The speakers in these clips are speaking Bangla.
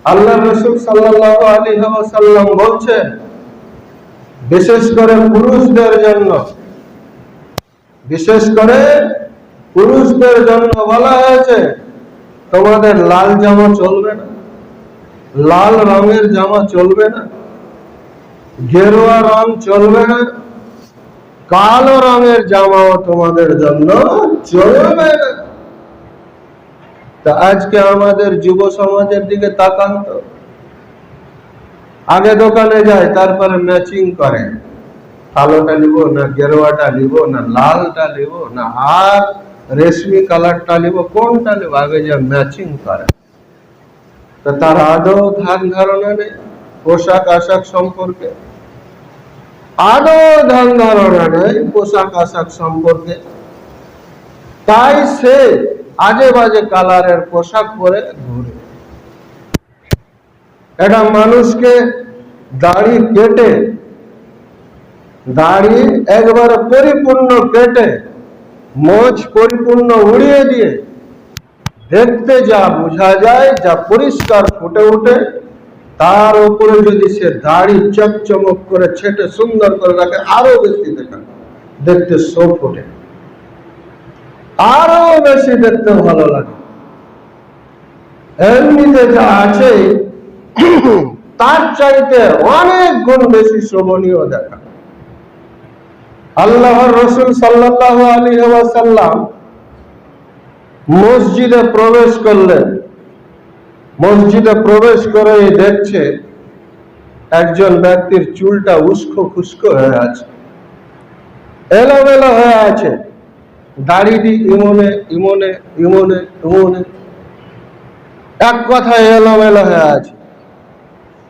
আল্লাহ রাসূল সাল্লাল্লাহু আলাইহি ওয়াসাল্লাম বলছেন, বিশেষ করে পুরুষদের জন্য বলা হয়েছে, তোমাদের লাল জামা চলবে না, লাল রঙের জামা চলবে না, গেরুয়া রং চলবে না, কালো রঙের জামাও তোমাদের জন্য চলবে না। তা আজকে আমাদের যুব সমাজের দিকে তাকান তো, আগে দোকানে যায়, তারপরে ম্যাচিং করে, কালোটা নিব না গেরুয়াটা নিব না লালটা নিব না আর রেশমি কালারটা নিব, কোনটা নিব, আগে যা ম্যাচিং করে। তো তার আদৌ ধ্যান ধারণা নেই পোশাক আশাক সম্পর্কে, তাই সে আজে বাজে কালারের পোশাক পরে ঘুরে। এটা মানুষকে দাড়ি একবারে পরিপূর্ণ কেটে মোচ পরিপূর্ণ উড়িয়ে দিয়ে দেখতে যা বোঝা যায়, যা পরিষ্কার ফুটে ওঠে, তার উপরে যদি সে দাড়ি চকচমক করে ছেটে সুন্দর করে রাখে, আরো বেশি দেখতে শোভ ওঠে, আরো বেশি দেখতে ভালো লাগে। এমনিতে যা আছে তার চাইতে অনেক গুণ বেশি শোভনীয় দেখা। আল্লাহর রাসূল সাল্লাল্লাহু আলাইহি ওয়াসাল্লাম মসজিদে প্রবেশ করলেন। মসজিদে প্রবেশ করে দেখছে একজন ব্যক্তির চুলটা উস্কো খুস্কো হয়ে আছে, এলোমেলো হয়ে আছে, দাড়িটি ইমনে ইমনে ইমনে ইমনে, এক কথায় এলোমেলো হয়ে আছে।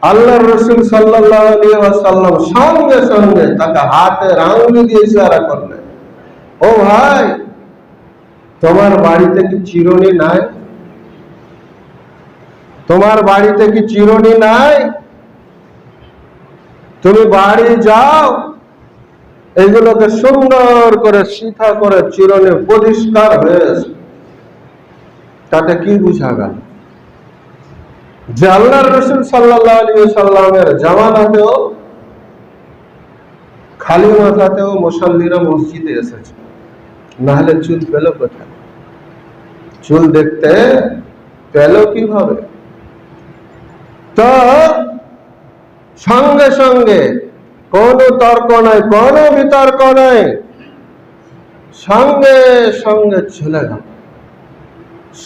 আল্লাহর রাসূল সাল্লাল্লাহু আলাইহি ওয়াসাল্লাম সঙ্গে সঙ্গে তাকে হাতের আঙ্গুলি দিয়ে ইশারা করলেন, ও ভাই, তোমার বাড়িতে কি চিরুনি নাই? তোমার বাড়িতে কি চিরুনি নাই? তুমি বাড়ি যাও, এগুলোকে সুন্দর করে সিথা করে চিরুনি পরিষ্কার হয়ে আসে। তাতে কি বুঝা গেল যে আল্লাহর রাসূল সাল্লাল্লাহু আলাইহি ওয়াসাল্লামের জামানাতেও খালি মাথাতেও মুসল্লিরা মসজিদে এসেছে, না হলে চুল পেল কোথায়? চুল দেখতে পেল কিভাবে? তো সঙ্গে সঙ্গে কোনো তর্ক নাই, কোনো বিতর্ক নাই, সঙ্গে সঙ্গে চলে গেল,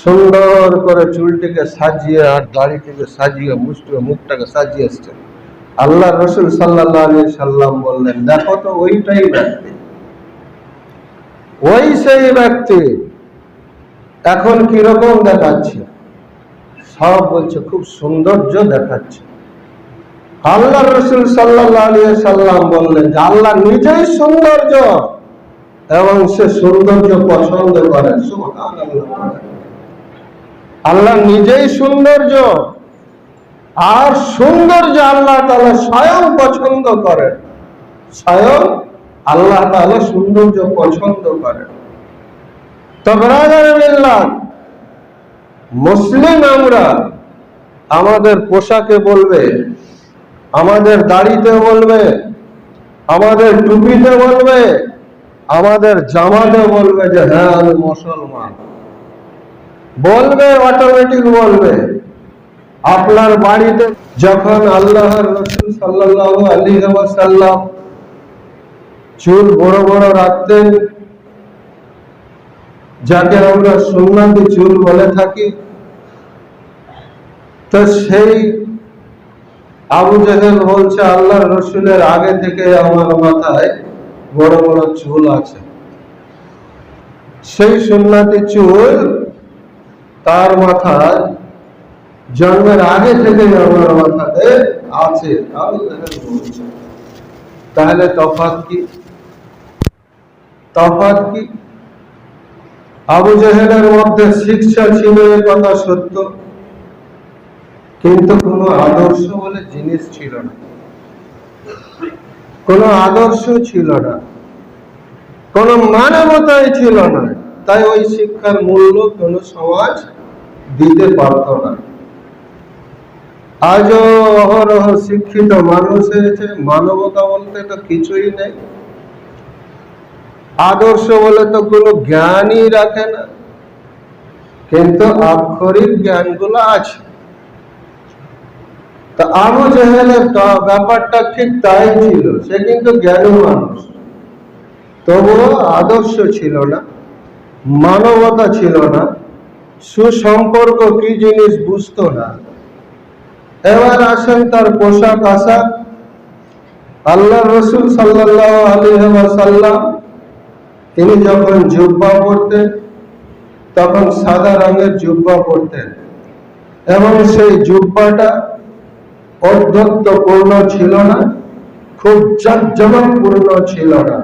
সুন্দর করে চুলটিকে সাজিয়ে আর দাড়িটিকে সাজিয়ে মুখটাকে সাজিয়ে এসছে। আল্লাহ রাসূল সাল্লাল্লাহু আলাইহি সাল্লাম বললেন, দেখো তো ওইটাই ব্যক্তি, ওই সেই ব্যক্তি। এখন কিরকম দেখাচ্ছে? সব বলছে খুব সৌন্দর্য দেখাচ্ছে। আল্লাহ রাসূল সাল্লাল্লাহু আলাইহি সাল্লাম বললেন যে আল্লাহ নিজেই সৌন্দর্য এবং সে সৌন্দর্য পছন্দ করেন। সুবহানাল্লাহ, আল্লাহ নিজেই সৌন্দর্য, আর সৌন্দর্য আল্লাহ তাআলা স্বয়ং পছন্দ করেন, স্বয়ং আল্লাহ তাআলা সৌন্দর্য পছন্দ করেন। তো ব্রাদার, মুসলিম আমরা আমাদের পোশাকে বলবে, আমাদের দাড়িতে বলবে, আমাদের টুপিতে বলবে, আমাদের জামাতে বলবে যে হ্যাঁ আমি মুসলমান, বলবে, অটোমেটিক বলবে। আপনার বাড়িতে যখন আল্লাহর রাসূল সাল্লাল্লাহু আলাইহি ওয়াসাল্লাম চুল বড় বড় রাখতেন, যাকে আমরা সুন্নতি চুল বলে থাকি, তো সেই আবু জেহেল বলছে আল্লাহর রাসূলের আগে থেকে আমার মাথায় বড় বড় চুল আছে। সেই সুন্নতি চুল তার মাথায় জন্মের আগে থেকে আমার মাথাতে আছে। আবু জেহেল বলছে, তাহলে তফাৎ কি? তফাৎ কি? আবু জেহেলের মধ্যে শিক্ষা ছিল, এ কথা সত্য, কিন্তু কোনো আদর্শ বলে জিনিস ছিল না, কোনো আদর্শ ছিল না, কোনো মানবতাই ছিল না। তাই ওই শিক্ষার মূল্য কোনো সমাজ দিতে পারত না। আজও অহরহ শিক্ষিত মানুষ হয়েছে, মানবতা বলতে তো কিছুই নেই, আদর্শ বলে তো কোনো জ্ঞানই রাখে না, কিন্তু আক্ষরিক জ্ঞানগুলো আছে। তা আবু জেহেলের ব্যাপারটা ঠিক তাই ছিল, সে কিন্তু জ্ঞানী মানুষ, তবুও আদর্শ ছিল না, মানবতা ছিল না, সুসম্পর্ক কি জিনিস বুঝতো না। এবার আসেন তার পোশাক আশাক। আল্লাহ রসুল সাল্লাল্লাহু আলাইহি ওয়াসাল্লাম তিনি যখন জুব্বা পরতেন তখন সাদা রঙের জুব্বা পরতেন, এবং সেই জুব্বাটা ঔদ্ধত্যপূর্ণ ছিল না, খুব জাঁকজমকপূর্ণ ছিল না,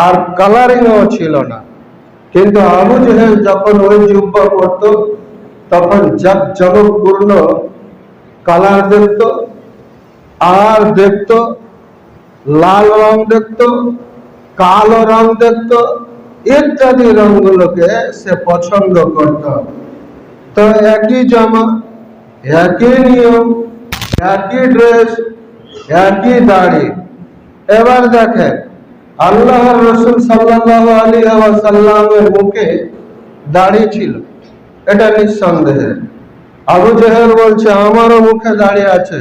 আর কালারিংও ছিল না। কিন্তু আবু জেহেল যখন ওই জুব্বা পরত তখন জাঁকজমকপূর্ণ কালার দেখত, আর দেখত লাল রং দেখত, কালো রং দেখত, ইত্যাদি রংগুলোকে সে পছন্দ করত। তো একই জামা, একই নিয়ম, একই ড্রেস, একই দাড়ি। এবার দেখেন আল্লাহর রসুল সাল্লাল্লাহু আলাইহি ওয়াসাল্লামের মুখে দাড়ি ছিল, এটা নিঃসন্দেহে। আবু জেহেল বলছে আমারও মুখে দাড়ি আছে,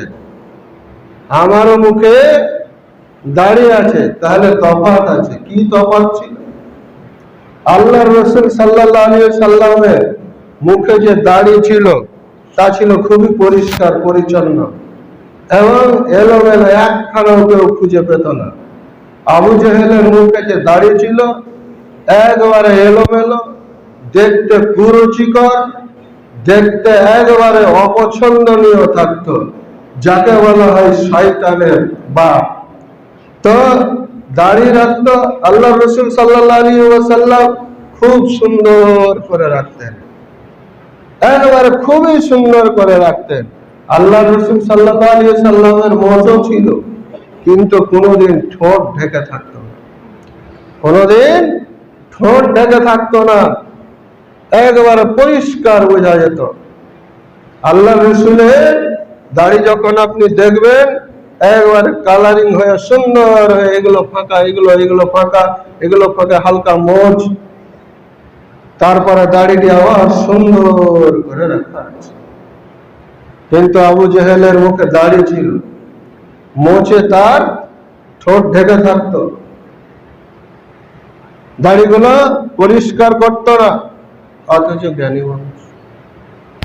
আমারও মুখে দাড়ি আছে, তাহলে তফাৎ আছে। কি তফাৎ ছিল? আল্লাহর রসুল সাল্লাল্লাহু আলাইহি ওয়াসাল্লামের মুখে যে দাড়ি ছিল তা ছিল খুবই পরিষ্কার পরিচ্ছন্ন এবং এলোমেলো, একখানাও কেউ খুঁজে পেত না। আবু জেহেলের মুখে যে দাড়ি ছিল একবারে এলোমেলো, দেখতে কুরুচিকর, দেখতে একবারে অপছন্দনীয় থাকতো, যাকে বলা হয় শয়তানের বাপ। তো দাড়ি রাখতো আল্লাহ রসুল সাল্লাল্লাহু আলাইহি ওয়াসাল্লাম, খুব সুন্দর করে রাখতেন, একবারে খুবই সুন্দর করে রাখতেন। আল্লাহ রসুল সাল্লাল্লাহু আলাইহি ওয়াসাল্লামের মোচও ছিল, কিন্তু কোনোদিন ঠোঁট ঢেকে থাকতো না, কোনোদিন ঠোঁট ঢেকে থাকতো না, একবারে পরিষ্কার বোঝা যেত। আল্লাহ রসুলের দাড়ি যখন আপনি দেখবেন একবারে কালারিং হয়ে সুন্দর হয়ে, এগুলো ফাঁকা, এগুলো ফাঁকা, এগুলো ফাঁকা, হালকা মোচ, তারপরে দাড়িটি আবার সুন্দর করে রাখা আছে। কিন্তু আবু জেহেলের মুখে দাড়ি ছিল, মোচে তার ঠোঁট ঢেকে থাকতো, দাড়িগুলো পরিষ্কার করতো না, অথচ জ্ঞানী মানুষ।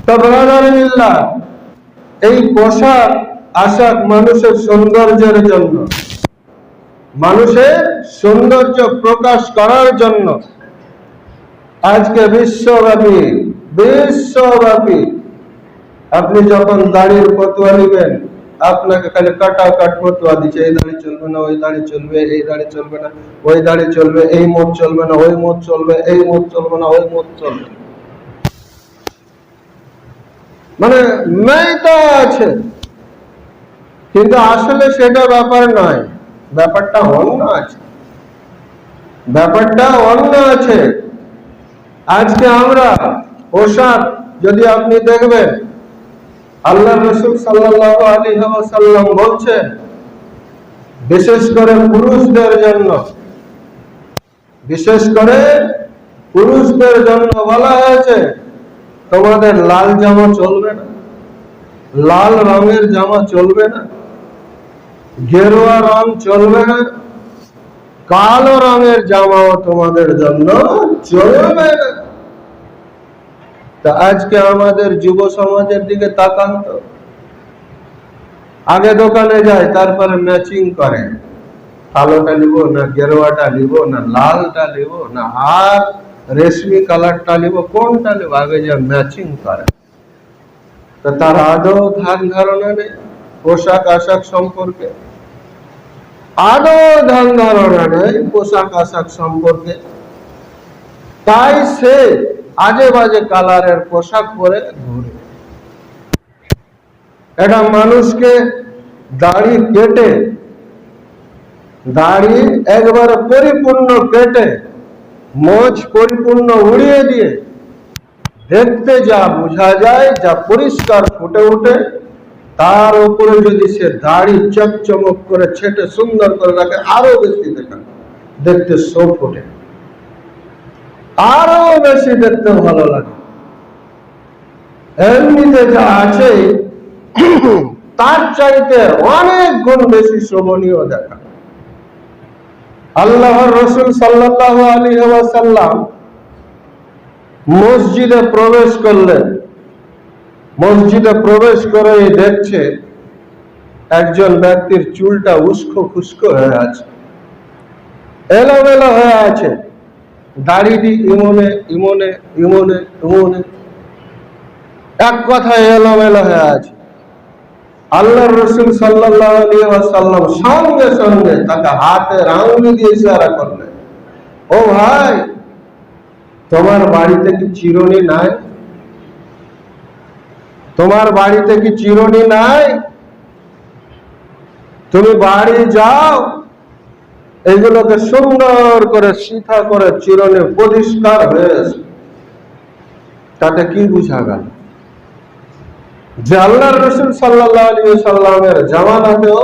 তো ব্রাদারিল্লাহ, এই পোশাক আশাক মানুষের সৌন্দর্যের জন্য, মানুষের সৌন্দর্য প্রকাশ করার জন্য আজকে বিশ্বব্যাপী আপনি যখন দাড়ির ফতোয়া নিবেন, আপনাকে খালি কাটাকাট ফতোয়া দিচ্ছে, এই দাড়ি চলবে না, ওই দাড়ি চলবে, এই দাড়ি চলবে না, ওই দাড়ি চলবে, এই মত চলবে না, ওই মত চলবে, এই মত চলবে না, ওই মত চলবে। মানে মেয়েটা আছে, কিন্তু আসলে সেটা ব্যাপার নয়, ব্যাপারটা অন্য আছে, ব্যাপারটা অন্য আছে। আজকে আমরা পোশাক যদি আপনি দেখবেন, আল্লাহ রসুল সাল্লাল্লাহু আলাইহি ওয়াসাল্লাম বলছেন বিশেষ করে পুরুষদের জন্য বলা হয়েছে তোমাদের লাল জামা চলবে না, লাল রঙের জামা চলবে না, গেরুয়া রং চলবে না, কালো রঙের জামাও তোমাদের জন্য চলবে না। তা আজকে আমাদের যুব সমাজের দিকে তাকান তো, আগে দোকানে যায়, তারপরে ম্যাচিং করে, কালোটা নিব না, গেরুয়াটা নিব না, লালটা নিব না, আর রেশমি কালারটা নিব, কোনটা নিব, আগে যা ম্যাচিং করে। তো তার আদৌ ধ্যান ধারণা নেই পোশাক আশাক সম্পর্কে, আদৌ ধ্যান ধারণা নেই পোশাক আশাক সম্পর্কে। তাই সে আজে বাজে কালারের পোশাক পরে ঘুরে। এটা মানুষকে দাড়ি কেটে, দাড়ি একবারে পরিপূর্ণ কেটে, মোচ পরিপূর্ণ উড়িয়ে দিয়ে দেখতে যা বোঝা যায়, যা পরিষ্কার ফুটে ওঠে, তার উপরে যদি সে দাড়ি চকচমক করে ছেটে সুন্দর করে রাখে, আরো বেশি দেখতে শোভ ওঠে, আরো বেশি দেখতে ভালো লাগে। এমনিতে যা আছে তার চাইতে অনেক গুণ বেশি শোভনীয় দেখা। আল্লাহর রাসূল সাল্লাল্লাহু আলাইহি ওয়াসাল্লাম মসজিদে প্রবেশ করলেন। মসজিদে প্রবেশ করে দেখছে একজন ব্যক্তির চুলটা উস্কো খুস্কো হয়ে আছে, এলোমেলো হয়ে আছে, দাড়িটি ইমনে ইমনে ইমনে ইমনে, এক কথায় এলোমেলো হয়ে আছে। আল্লাহর রাসূল সাল্লাল্লাহু আলাইহি ওয়াসাল্লাম সঙ্গে সঙ্গে তাকে হাতের আঙ্গুল দিয়ে ইশারা করলেন, ও ভাই, তোমার বাড়িতে কি চিরুনি নাই? তোমার বাড়িতে কি চিরুনি নাই? তুমি বাড়ি যাও, এগুলোকে সুন্দর করে সিথা করে চিরুনি পরিষ্কার হয়ে আসে। তাতে কি বুঝা গেল? যে আল্লাহর রাসূল সাল্লাল্লাহু আলাইহি ওয়াসাল্লামের জামানাতেও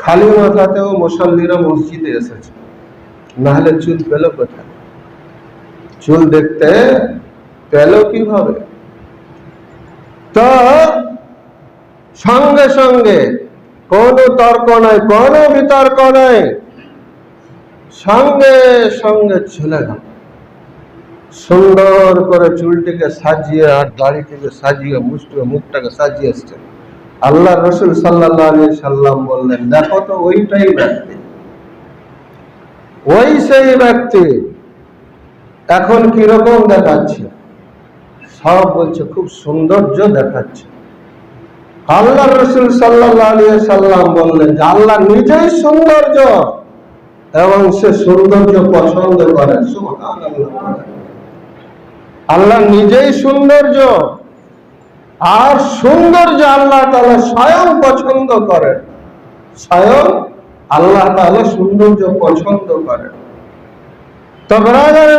খালি মাথাতেও মুসল্লিরা মসজিদে এসেছে, নাহলে চুল পেল কোথায়? চুল দেখতে পেল কিভাবে? তো সঙ্গে সঙ্গে কোনো তর্ক নাই, কোনো বিতর্ক নাই, সঙ্গে সঙ্গে চলে গেল। সুন্দর করে চুলটিকে সাজিয়ে আর দাড়িটিকে সাজিয়ে মুখটাকে সাজিয়ে এসছেন। আল্লাহ রাসূল সাল্লাল্লাহু আলাইহি সাল্লাম বললেন, দেখো তো ওইটাই ব্যক্তি, ওই সেই ব্যক্তি। এখন কিরকম দেখাচ্ছে? সব বলছে খুব সৌন্দর্য দেখাচ্ছে। আল্লাহ রাসূল সাল্লাল্লাহু আলাইহি সাল্লাম বললেন যে আল্লাহ নিজেই সৌন্দর্য এবং সে সৌন্দর্য পছন্দ করেন। সুবহানাল্লাহ, আল্লাহ নিজেই সৌন্দর্য, আর সৌন্দর্য আল্লাহ তাআলা স্বয়ং পছন্দ করেন। স্বয়ং আল্লাহ তাআলা সৌন্দর্য পছন্দ করেন। তো ব্রাদার,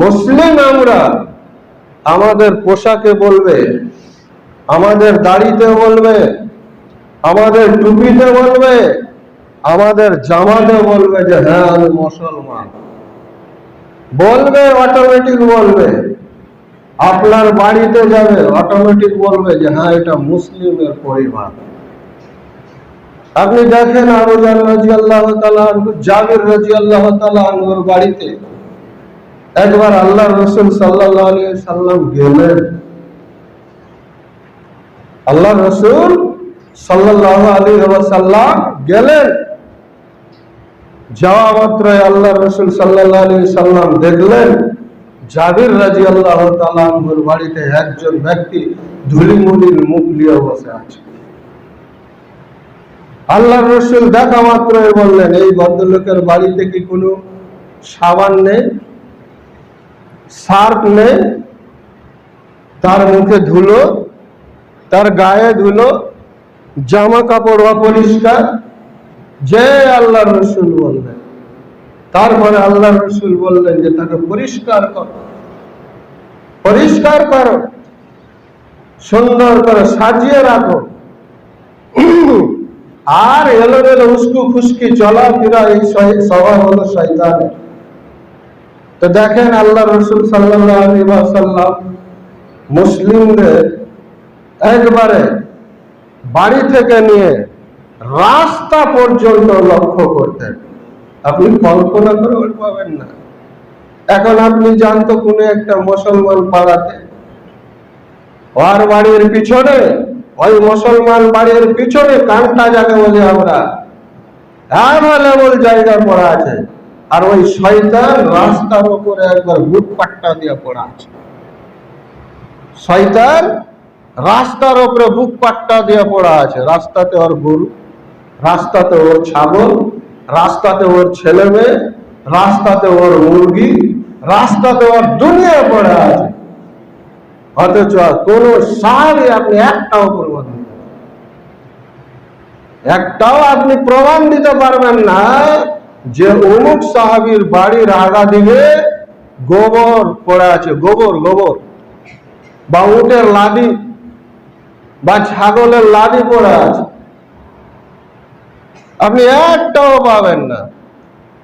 মুসলিম আমরা আমাদের পোশাকে বলবে, আমাদের দাড়িতে বলবে, আমাদের টুপিতে বলবে, আমাদের জামাতে বলবে যে হ্যাঁ আমি মুসলমান বলবে, অটোমেটিক বলবে। আপনার বাড়িতে যাবে, অটোমেটিক বলবে যে হ্যাঁ এটা মুসলিমের পরিবার। আপনি দেখেন আবু জার রাদিয়াল্লাহু তাআলা আনহু, জাবির রাদিয়াল্লাহু তাআলা আনহুর বাড়িতে একবার আল্লাহর রাসূল সাল্লাল্লাহু আলাইহি সাল্লাম গেলেন। আল্লাহর রাসূল সাল্লাল্লাহু আলাইহি ওয়াসাল্লাম গেলেন। যাওয়া মাত্রই আল্লাহর রাসূল সাল্লাল্লাহু আলাইহি সাল্লাম দেখলেন জাবির রাদিয়াল্লাহু তাআলা আনহুর বাড়িতে একজন ব্যক্তি ধুলিমুলির মুখ নিয়ে বসে আছে। আল্লাহর রাসূল দেখা মাত্রই বললেন, এই ভদ্রলোকের বাড়িতে কি কোনো সাবান নেই, সার্ফ নেই? তার মুখে ধুলো, তার গায়ে ধুলো, জামা কাপড় অপরিষ্কার। যে আল্লাহর রাসূল বললেন, তারপরে আল্লাহর রাসূল বললেন যে তাকে পরিষ্কার করো, পরিষ্কার করো, সুন্দর করে সাজিয়ে রাখো। আর এলোমেলো উস্কো খুস্কি চলাফেরা এই স্বভাব হলো শয়তানের। তো দেখেন আল্লাহর রাসূল সাল্লাল্লাহু আলাইহি ওয়াসাল্লাম মুসলিমদের একবারে বাড়ি থেকে নিয়ে রাস্তা পর্যন্ত লক্ষ্য করতেন। আপনি কল্পনা করে পাবেন না। এখন আপনি জানতো কোন একটা মুসলমান পাড়াতে, ওর বাড়ির পিছনে, ওই মুসলমান বাড়ির পিছনে কান্টা যাকে বলি আমরা, অ্যাভেলেবল জায়গা পড়া আছে, আর ওই শয়তান রাস্তার উপরে একবার বুক পাট্টা দিয়ে পড়া আছে। শয়তান রাস্তার উপরে বুক পাট্টা দিয়ে পড়া আছে। রাস্তাতে ওর গরু, রাস্তাতে ওর ছাগল, রাস্তাতে ওর ছেলে মেয়ে, রাস্তাতে ওর মুরগি, রাস্তাতে ওর দুনিয়া পড়ে আছে। অথচ কোন সাহাবী আপনি একটাও প্রমাণ দিতে পারবেন, একটাও আপনি প্রমাণ দিতে পারবেন না যে অমুক সাহাবীর বাড়ির আগা দিকে গোবর পড়ে আছে। গোবর, গোবর বা উটের লাদি বা ছাগলের লাদি পড়ে আছে, আপনি একটাও পাবেন না।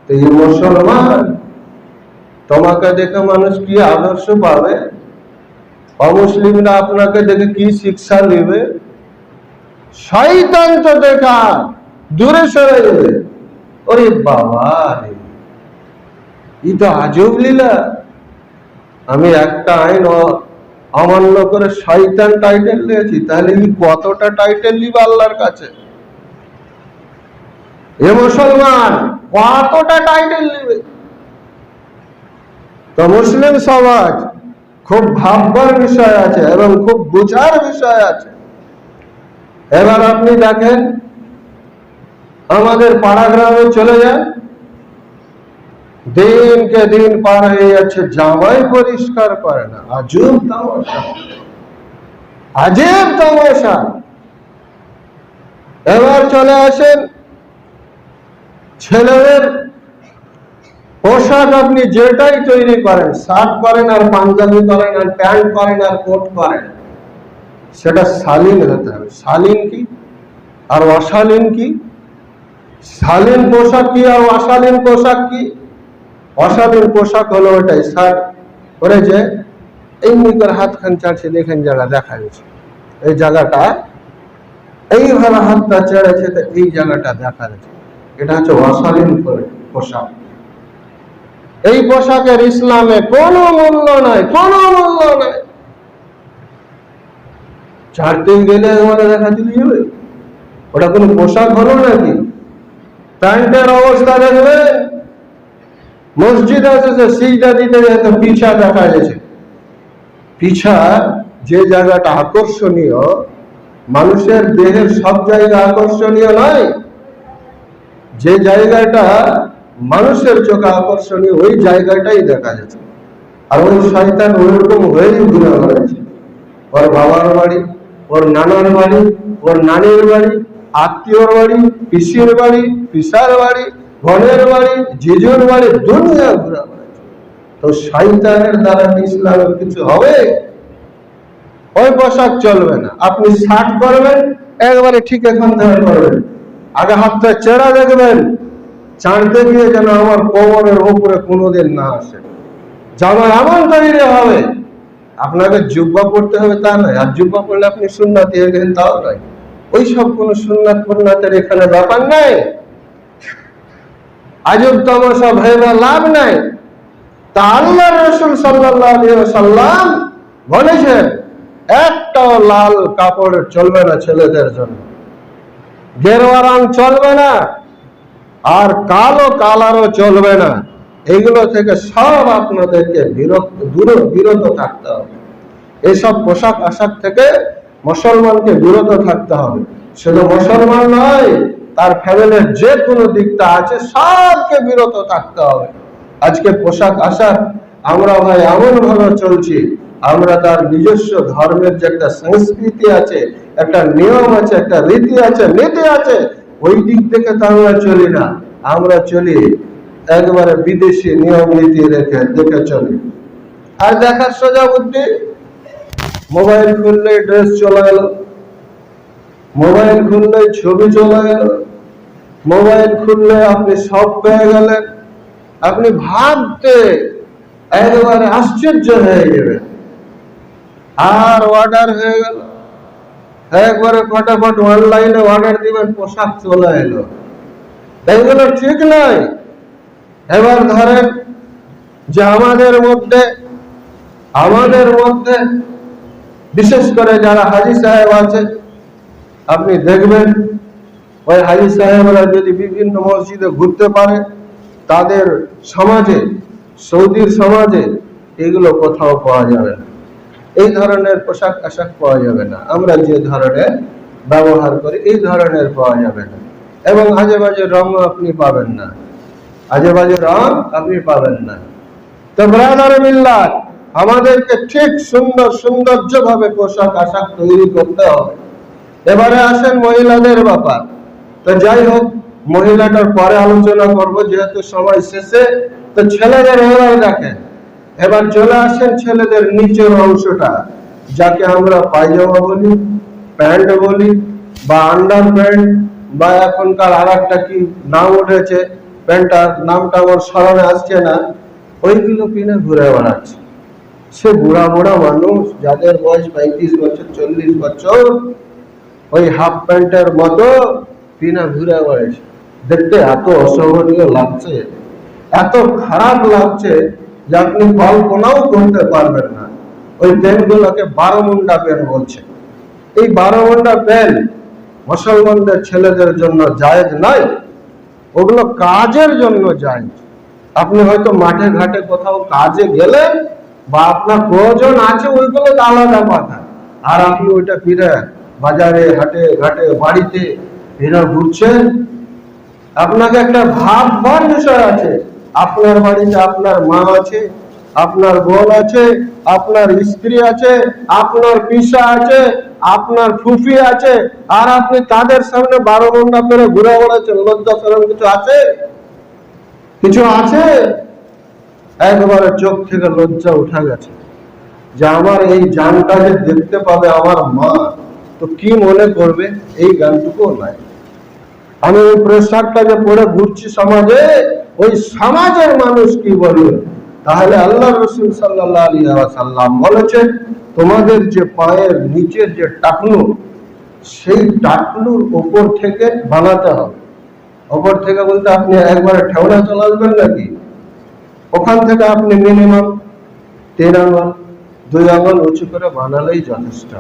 তো এই মুসলমান, তোমাকে দেখে মানুষ কি আদর্শ পাবে? অমুসলিমরা আপনাকে দেখে কি শিক্ষা নেবে? শয়তান তো দেখা দূরে সরে যাবে। ওরে বাবা রে, ই তো আজব লীলা। আমি একটা আইন অমান্য করে শয়তান টাইটেল নিয়েছি, তাহলে ই কতটা টাইটেল নিবে আল্লাহর কাছে? এ মুসলমান কতটা টাইটেল নিবে? তো মুসলিম সমাজ খুব ভাববার বিষয় আছে এবং খুব বুঝার বিষয় আছে। এবার আপনি দেখেন, আমাদের পাড়া গ্রামে চলে যান, দিনকে দিন পার হয়ে যাচ্ছে, জামাই পরিষ্কার করে না। আজব তামাশা, আজব তামাশা। এবার চলে আসেন, ছেলেদের পোশাক আপনি যেটাই তৈরি করেন, শার্ট করেন আর পাঞ্জাবি করেন আর প্যান্ট করেন আর কোট করেন, সেটা শালীন হতে হবে। শালীন কি আর অশালীন কি? শালীন পোশাক কি আর অশালীন পোশাক কি? অশালীন পোশাক হলো ওটাই, শার্ট করে যে এমনি করে হাতখান চাড়ছে, দেখেন জায়গা দেখা যাচ্ছে, এই জায়গাটা এইভাবে হাতটা চেড়েছে, তো এই জায়গাটা দেখা যাচ্ছে, এটা হচ্ছে অশালীন পোশাক। এই পোশাকের ইসলামে কোনো মূল্য নাই, কোনো মূল্য নাই। চারদিন গেলে আমাদের দেখা দিলে যাবে, ওটা কোনো পোশাক হলো নাকি? প্যান্টের অবস্থা দেখবেন, মসজিদ আছে, সিজদা দিতে যেত পিছা দেখা যাচ্ছে। পিছা যে জায়গাটা আকর্ষণীয়, মানুষের দেহের সব জায়গা আকর্ষণীয় নয়। যে জায়গাটা মানুষের চোখে আকর্ষণীয়, ওই জায়গাটাই দেখা যাচ্ছে। আর ওই শয়তান ওইরকম হয়েই ঘুরে বেড়াচ্ছে। ওর বাবার বাড়ি, ওর নানার বাড়ি, ওর নানির বাড়ি, আত্মীয়র বাড়ি, পিসির বাড়ি, পিসার বাড়ি, বোনের বাড়ি, জিজুর বাড়ি, দুনিয়া ঘুরে বেড়াচ্ছে। তো শয়তানের দ্বারা ইসলামের কিছু হবে? ওই পোশাক চলবে না। আপনি শার্ট করবেন, একবারে ঠিক এখান থেকে করবেন, আগে হাতটা চেরা দেখবেন, চাঁদতে গিয়ে যেন আমার কোমরের উপরে কোনোদিন না আসে। জামা এমন তৈরি হবে, আপনাকে জুব্বা পড়তে হবে তা নয়, আর জুব্বা পড়লে আপনি সুন্নাতি হয়ে গেলেন তাও নয়। ওই সব কোন সুন্নাত পুন্নাতের এখানে ব্যাপার নাই। আজব তামাশা ভেবে লাভ নাই। তা আল্লাহ রাসূল সাল্লাল্লাহু আলাইহি ওয়াসাল্লাম বলেছেন, একটাও লাল কাপড় চলবে না ছেলেদের জন্য, গেরুয়া রং চলবে না, আর কালো কালারও চলবে না। এগুলো থেকে সব আপনাদেরকে বিরত থাকতে হবে। এইসব পোশাক আশাক থেকে মুসলমানকে বিরত থাকতে হবে। শুধু মুসলমান নয়, তার ফ্যামিলির যে কোনো দিকটা আছে সবকে বিরত থাকতে হবে। আজকে পোশাক আশাক আমরা ভাই এমন ভাবে চলছি, আমরা তার নিজস্ব ধর্মের যে একটা সংস্কৃতি আছে, একটা নিয়ম আছে, একটা রীতি আছে, নীতি আছে, ওই দিক থেকে তো আমরা চলি না। আমরা চলি একবারে বিদেশি নিয়ম নীতি দেখে চলি। আর দেখার সোজা বুদ্ধি, মোবাইল খুললে ড্রেস চলে গেল, মোবাইল খুললে ছবি চলে গেল, মোবাইল খুললে আপনি সব পেয়ে গেলেন। আপনি ভাবতে একবারে আশ্চর্য হয়ে যাবেন। আর অর্ডার হয়ে গেল, একবারে ফটাফট অনলাইনে অর্ডার দিবেন, পোশাক চলে এলো। এগুলো ঠিক নয়। এবার ধরেন যে আমাদের মধ্যে বিশেষ করে যারা হাজী সাহেব আছে, আপনি দেখবেন ওই হাজী সাহেবরা যদি বিভিন্ন মসজিদে ঘুরতে পারে, তাদের সমাজে, সৌদির সমাজে এগুলো কোথাও পাওয়া যাবে না। এই ধরনের পোশাক আশাক পাওয়া যাবে না। আমরা যে ধরনের ব্যবহার করি এই ধরনের পাওয়া যাবে না। এবং আজে বাজে রং আপনি পাবেন না, আজে বাজে রং আপনি পাবেন না। তো ব্রাদার মিল্লাত, আমাদেরকে ঠিক সৌন্দর্য ভাবে পোশাক আশাক তৈরি করতে হবে। এবারে আসেন মহিলাদের ব্যাপার। তো যাই হোক, মহিলাটার পরে আলোচনা করব, যেহেতু সময় শেষে। তো ছেলেদের এবার দেখেন, এবার চলে আসেন ছেলেদের নিচের অংশটা, যাকে আমরা পায়জামা বলি, প্যান্ট বলি, বা আন্ডার প্যান্ট, বা এখনকার আর একটা কি নাম উঠেছে প্যান্টটার নামটা আমার স্মরণে আসছে না, ওইগুলো কিনে ঘুরে বেড়াচ্ছে। সে বুড়া বুড়া মানুষ যাদের বয়স 35 বছর 40 বছর ওই হাফ প্যান্টের মতো কিনে ঘুরে বেড়াচ্ছে। দেখতে এত অসহনীয় লাগছে, এত খারাপ লাগছে যে আপনি কল্পনাও করতে পারবেন না। ওই প্যান্টগুলোকে 12 মুন্ডা প্যান্ট বলছে। এই 12 মুন্ডা প্যান্ট মুসলমানদের ছেলেদের জন্য জায়েজ নাই, ওগুলো কাজের জন্য জায়েজ। আপনি হয়তো মাঠে ঘাটে কোথাও কাজে গেলেন বা আপনার প্রয়োজন আছে, ওইগুলো আলাদা কথা। আর আপনি ওইটা ফিরে বাজারে হাটে ঘাটে বাড়িতে ফিরে ঘুরছেন, আপনাকে একটা ভাববার বিষয় আছে। আপনার বাড়িতে আপনার মা আছে, আপনার বোন আছে, আপনার স্ত্রী আছে, আপনার পিসা আছে, আপনার ফুফি আছে, আর আপনি তাদের সামনে 12 ঘন্টা করে ঘুরে বেড়াচ্ছেন। লজ্জা শরম কিছু আছে? কিছু আছে? একবারে চোখ থেকে লজ্জা উঠা গেছে যে আমার এই জানটা যে দেখতে পাবে আমার মা, তো কি মনে করবে? এই গানটুকু নাই। আমি ওই প্রেসারটা যে পড়ে ঘুরছি সমাজে, ওই সমাজের মানুষ কি বলবে? তাহলে আল্লাহ রসুল সাল্লাল্লাহু আলাইহি ওয়াসাল্লাম বলেছেন, তোমাদের যে পায়ের নিচের যে টাকনু, সেই টাকনুর উপর থেকে বানাতে হবে। উপর থেকে বলতে আপনি একবারে ঠেউনা চলে আসবেন নাকি? ওখান থেকে আপনি মিনিমাম 3 আঙ্গুল 2 আঙ্গুল উঁচু করে বানালেই যথেষ্ট।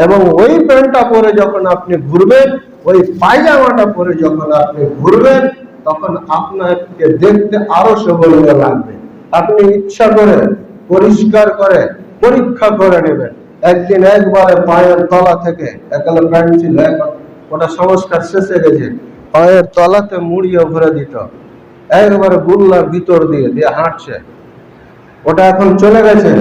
এবং ওই প্যান্টটা পরে যখন আপনি ঘুরবেন, ওই পায়জামাটা পরে যখন আপনি ঘুরবেন, তখন আপনাকে দেখতে আরো শোভনীয় লাগবে। আপনি ইচ্ছা করে পরিষ্কার করে পরীক্ষা করে নেবেন। একদিন একবারে পায়ের তলা থেকে, একালে প্যান্ট ছিল, এখন ওটা সংস্কার শেষে গেছে, পায়ের তলাতে মুড়িয়ে ভরে দিত, একবারে গুল্লার ভিতর দিয়ে দিয়ে হাঁটছে। ওটা এখন চলে গেছে,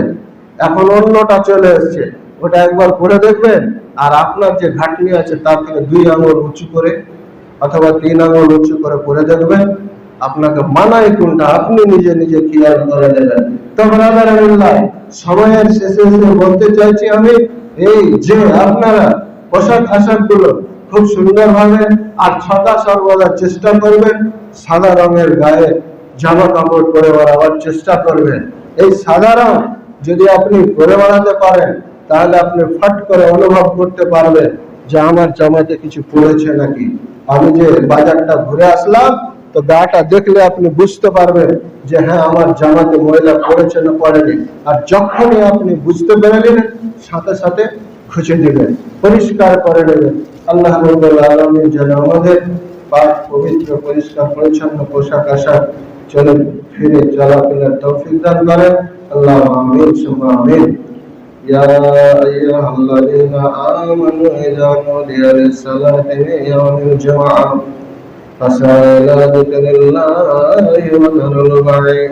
এখন অন্যটা চলে এসছে। ওটা একবার করে দেখবেন, আর আপনার যে ঘাটনি আছে তার থেকে 2 আঙ্গুল উঁচু করে অথবা 3 আঙ্গুল উঁচু করে পরে দেখবেন আপনাকে মানায় কোনটা, আপনি নিজে নিজে খেয়াল করে নেবেন। তো ব্রাদারাল্লাহ, সময়ের শেষে এসে বলতে চাইছি আমি, এই যে আপনারা পোশাক আশাক গুলো খুব সুন্দর ভাবে আর সদা সর্বদা চেষ্টা করবেন সাদা রঙের গায়ে জামা কাপড় পরে বেড়াবার চেষ্টা করবেন। এই সাদা রং যদি আপনি পরে বেড়াতে পারেন, তাহলে আপনি ফট করে অনুভব করতে পারবেন যে আমার জামাতে কিছু পড়েছে নাকি। আমি যে বাজারটা ঘুরে আসলাম, তো গাটা দেখলে আপনি বুঝতে পারবেন যে হ্যাঁ আমার জামাতে ময়লা পড়েছে না পড়েনি। আর যখনই আপনি বুঝতে পেরেলেন, সাথে সাথে খুঁজে দিবেন, পরিষ্কার করে নেবেন। আল্লাহ রাব্বুল আলামিন যেন আমাদের পাক পবিত্র পরিষ্কার পরিচ্ছন্ন পোশাক আশাক চলে ফিরে চলাফেরার তৌফিক দান করেন। আল্লাহুম্মা আমিন সুম্মা আমিন। يا أيها الذين آمنوا إذا نودي للصلاة من يوم الجمعة فاسعوا إلى ذكر الله وذروا البيع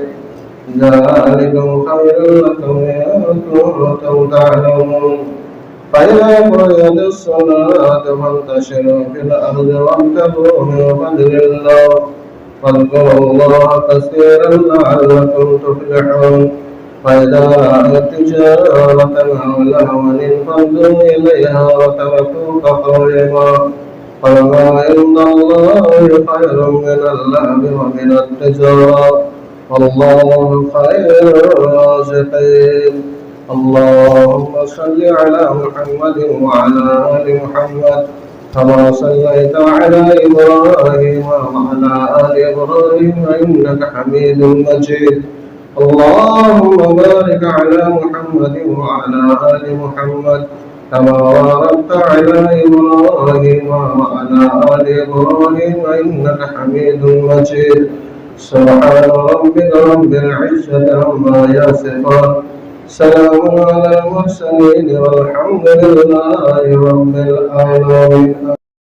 ذلكم خير لكم إن كنتم تعلمون فإذا قضيت الصلاة فانتشروا في الأرض وابتغوا من فضل الله واذكروا الله كثيرا لعلكم تفلحون فإذا رأوا تجارة أو لهوا انفضوا إليها وتركوك قائما قل ما عند الله خير من اللهو ومن التجارة والله خير الرازقين. اللهم صل على محمد وعلى آل محمد كما صليت على إبراهيم وعلى آل إبراهيم إنك حميد مجيد. اللهم بارك على محمد وعلى آل محمد كما باركت على إبراهيم وعلى آل إبراهيم إنك حميد مجيد. سبحان ربك رب العزة عما يصفون، سلام على المرسلين والحمد لله رب العالمين.